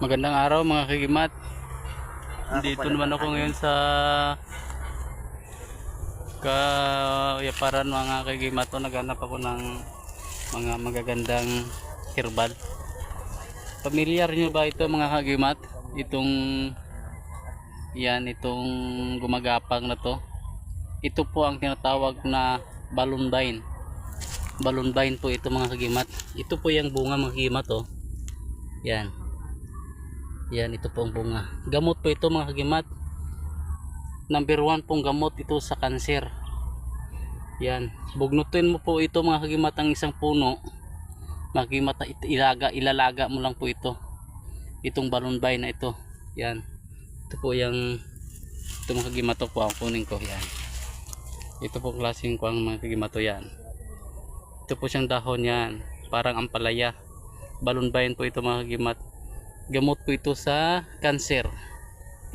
Magandang araw mga kagimat. Dito naman ako ngayon sa Kayaparan mga kagimat. Naghanap ako ng mga magagandang herbal. Pamilyar nyo ba ito mga kagimat? Itong gumagapang na to. Ito po ang tinatawag na balunbain. Balunbain po ito mga kagimat. Ito po yung bunga mga kagimat oh. Yan. Yan, ito po ang bunga. Gamot po ito mga kagimat. Number 1 pong gamot ito sa kanser. Yan. Bugnutin mo po ito mga kagimat ang isang puno. Mga kagimat, ilalaga mo lang po ito. Itong balunbay na ito. Yan. Ito po yung ito mga kagimat po ang kunin ko. Yan. Ito po klaseng ko ang mga kagimat yan. Ito po siyang dahon yan. Parang ampalaya. Balunbayin po ito mga kagimat. Gamot po ito sa cancer.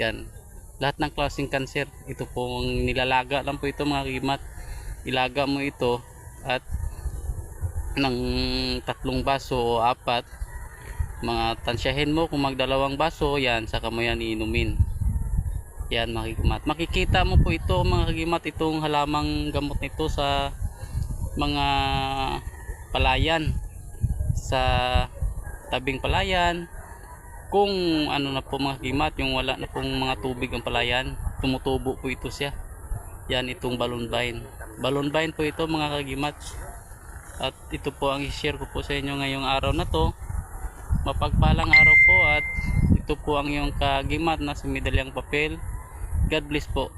Yan. Lahat ng klaseng cancer. Ito po nilalaga lang po ito mga kagimat. Ilaga mo ito at ng 3 baso o 4. Mga tansyahin mo kung magdalawang baso. Yan. Saka mo yan iinumin. Yan mga kagimat. Makikita mo po ito mga kagimat. Itong halamang gamot nito sa mga palayan. Sa tabing palayan. Kung ano na po mga kagimat, yung wala na pong mga tubig ang palayan, tumutubo po ito siya. Yan itong balunbain. Balunbain po ito mga kagimat. At ito po ang i-share ko po sa inyo ngayong araw na to. Mapagpalang araw po at ito po ang iyong kagimat na sa medalyang papel. God bless po.